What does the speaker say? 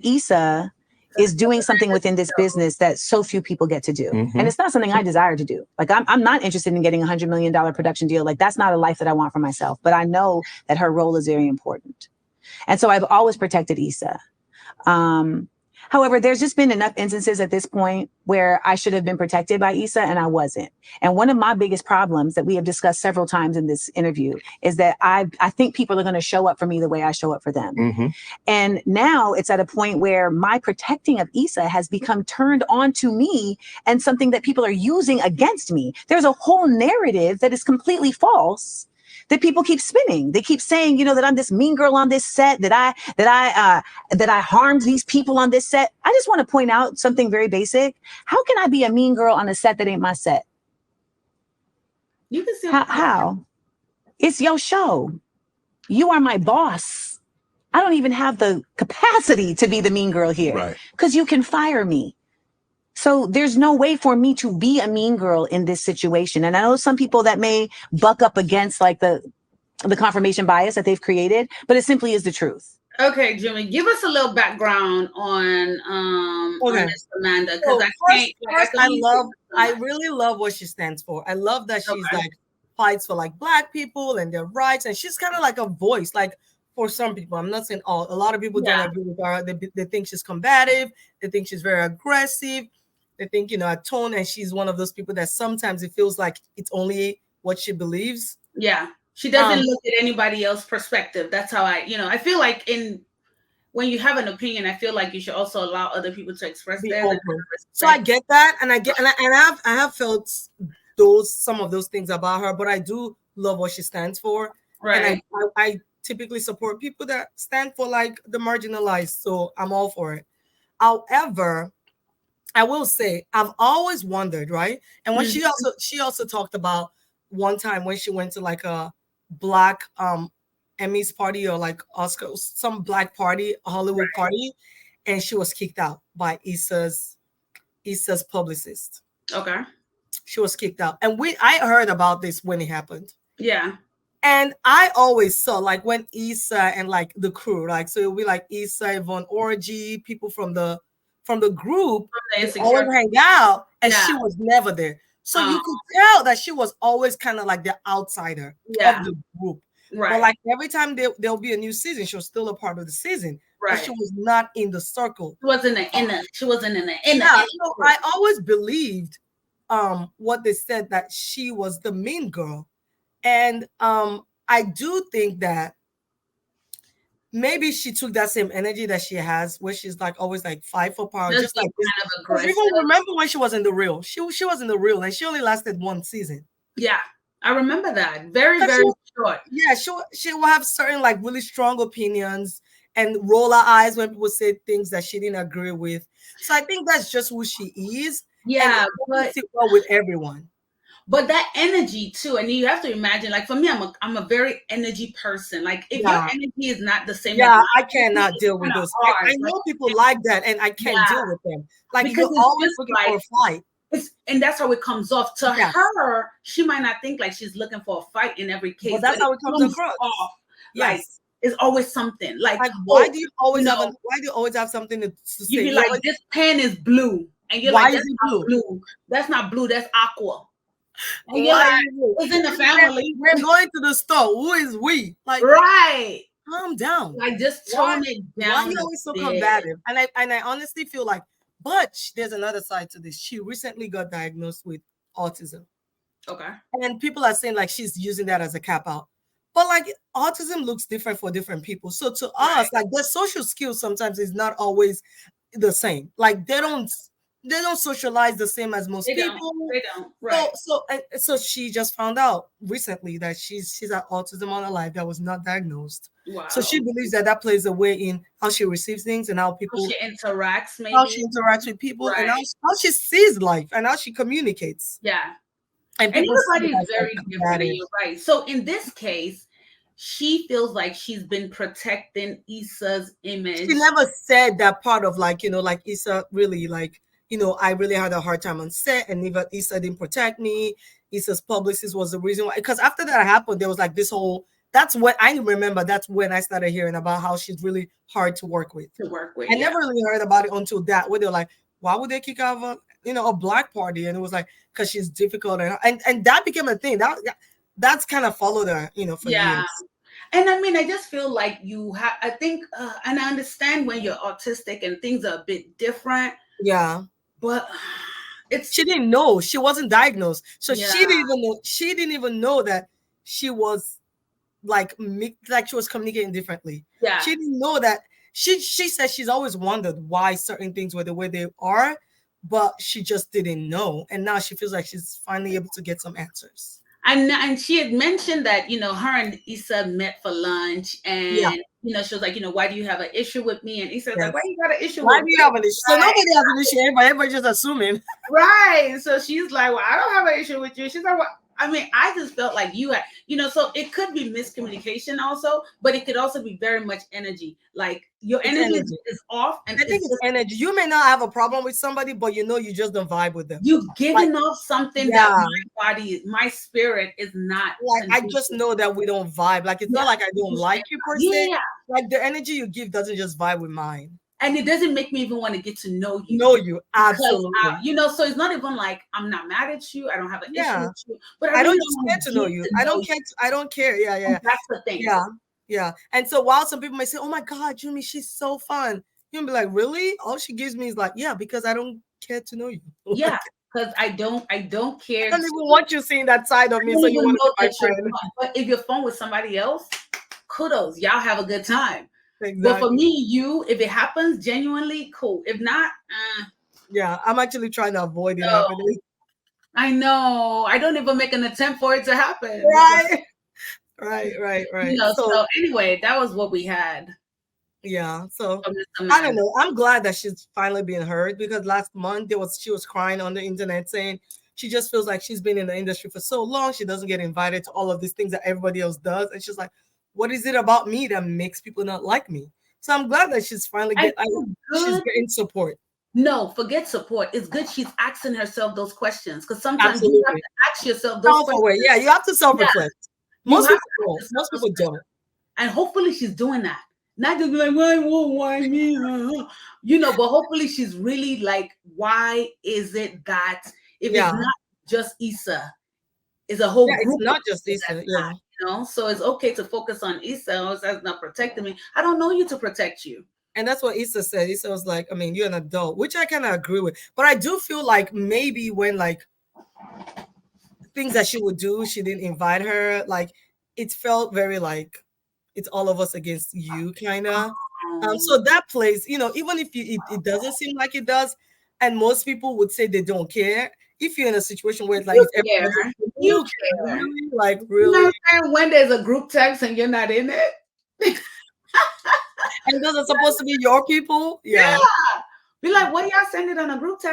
Issa is doing something within this business that so few people get to do. Mm-hmm. And it's not something I desire to do. Like, I'm not interested in getting $100 million production deal. Like, that's not a life that I want for myself. But I know that her role is very important. And so I've always protected Issa. However, there's just been enough instances at this point where I should have been protected by Issa and I wasn't. And one of my biggest problems that we have discussed several times in this interview is that I think people are going to show up for me the way I show up for them. Mm-hmm. And now it's at a point where my protecting of Issa has become turned on to me and something that people are using against me. There's a whole narrative that is completely false that people keep spinning. They keep saying, that I'm this mean girl on this set, that I harmed these people on this set. I just want to point out something very basic. How can I be a mean girl on a set that ain't my set? You can see how? It's your show. You are my boss. I don't even have the capacity to be the mean girl here because you can fire me. So there's no way for me to be a mean girl in this situation. And I know some people that may buck up against like the confirmation bias that they've created, but it simply is the truth. Okay, Jimmy, give us a little background on Miss Amanda, because I really love what she stands for. I love that she's like fights for like Black people and their rights, and she's kind of like a voice, like for some people. I'm not saying all. A lot of people don't agree with her. They think she's combative. They think she's very aggressive. They think, a tone, and she's one of those people that sometimes it feels like it's only what she believes. Yeah. She doesn't look at anybody else's perspective. That's how I feel like when you have an opinion, I feel like you should also allow other people to express theirs. So I get that. And I have felt some of those things about her, but I do love what she stands for. Right. And I typically support people that stand for like the marginalized. So I'm all for it. However, I will say I've always wondered, right? And when she also talked about one time when she went to like a Black Emmys party or like Oscar, some Black party, a Hollywood party, and she was kicked out by Issa's publicist. Okay. She was kicked out. And I heard about this when it happened. Yeah. And I always saw like when Issa and like the crew, like so it'll be like Issa, Yvonne Orji, people from the group always hang out, and she was never there. So you could tell that she was always kind of like the outsider of the group. Right. But like every time there'll be a new season, she was still a part of the season. Right. But she was not in the circle. She wasn't in the inner. Yeah, so I always believed what they said, that she was the mean girl. And I do think that maybe she took that same energy that she has, where she's like always like fight for power, just like kind of aggressive. Even remember when she was in the Real? She was in the Real, and she only lasted one season. Yeah, I remember that. Very short. Yeah, she will have certain like really strong opinions and roll her eyes when people say things that she didn't agree with. So I think that's just who she is. Yeah, but sit well with everyone. But that energy too, and you have to imagine, like for me, I'm a very energy person. Like if your energy is not the same, I cannot deal with those. I know people like that, and I can't deal with them. Like because you're always looking for a fight. And that's how it comes off. To her, she might not think like she's looking for a fight in every case. But that's how it comes across. Like it's always something. Like why do you always have something to say? You be like, this pen is blue, and you're like, that's not blue. That's not blue. That's aqua. And you're like, it's in the family. We're going to the store. Who is we? Like, right. Calm down. Like, just tone it down. Why are you always so combative? And I honestly feel like, but there's another side to this. She recently got diagnosed with autism. Okay. And people are saying like she's using that as a cap out. But like autism looks different for different people. So to us, like their social skills sometimes is not always the same. Like they don't socialize the same as most people. They don't. Right. So she just found out recently that she's had autism all her life that was not diagnosed. Wow. So she believes that plays a way in how she receives things and how she interacts, maybe how she interacts with people and how she sees life and how she communicates. Yeah. And everybody is very different. And you're right. So in this case, she feels like she's been protecting Issa's image. She never said that part of like Issa really like. I really had a hard time on set, and even Issa didn't protect me. Issa's publicist was the reason why. Because after that happened, there was like this whole that's what I remember. That's when I started hearing about how she's really hard to work with. I never really heard about it until that, where they're like, why would they kick out of a black party? And it was like, because she's difficult, and that became a thing. That's kind of followed her, for years. And I mean, I just feel like I think, and I understand when you're autistic and things are a bit different. Yeah. But she didn't know. She wasn't diagnosed. So she didn't even know that she was like she was communicating differently. Yeah. She didn't know that. She said she's always wondered why certain things were the way they are, but she just didn't know. And now she feels like she's finally able to get some answers. And she had mentioned that, her and Issa met for lunch, and she was like, why do you have an issue with me? And Issa's like, why you got an issue with me? Why do you have an issue? So nobody has an issue, but everybody's just assuming. Right. So she's like, well, I don't have an issue with you. She's like, well, I mean, I just felt like you had, so it could be miscommunication also, but it could also be very much energy. Like your energy is off. And I think it's energy. You may not have a problem with somebody, but you just don't vibe with them. You've given off something that my spirit is not. Like, I just know that we don't vibe. Like, it's not like I don't like you per se. Like, the energy you give doesn't just vibe with mine. And it doesn't make me even want to get to know you. Absolutely. So it's not even like I'm not mad at you. I don't have an issue with you. But I don't just care to know you. I don't care. Yeah. And that's the thing. Yeah. And so while some people may say, "Oh my God, Jumi, she's so fun," you'll be like, "Really?" All she gives me is like, "Yeah, because I don't care to know you." Yeah. Because I don't care. I don't even want you seeing that side of me. So you want to be my friend. But if you're fun with somebody else, kudos. Y'all have a good time. Exactly. But for me, if it happens, genuinely cool. If not, yeah, I'm actually trying to avoid it happening. I know. I don't even make an attempt for it to happen. Right. So anyway, that was what we had. Yeah. So I don't know. I'm glad that she's finally being heard, because last month she was crying on the internet saying she just feels like she's been in the industry for so long. She doesn't get invited to all of these things that everybody else does. And she's like, what is it about me that makes people not like me? So I'm glad that she's finally she's getting support. No, forget support. It's good she's asking herself those questions, because sometimes you have to ask yourself those questions. Yeah, you have to self-reflect. Most people don't. And hopefully she's doing that. Not just be like, why me? But hopefully she's really like, why is it that if it's not just Issa, it's a whole group. It's not just Issa, So it's okay to focus on Issa. That's not protecting me. I don't know you to protect you. And that's what Issa said. Issa was like, I mean, you're an adult, which I kind of agree with. But I do feel like maybe when like things that she would do, she didn't invite her. Like it felt very like it's all of us against you, kind of. So that plays, even if it doesn't seem like it does, and most people would say they don't care. If you're in a situation where it's like you care. Really, like really, when there's a group text and you're not in it. And those are supposed to be your people. Yeah. Be like, what are y'all sending on a group text?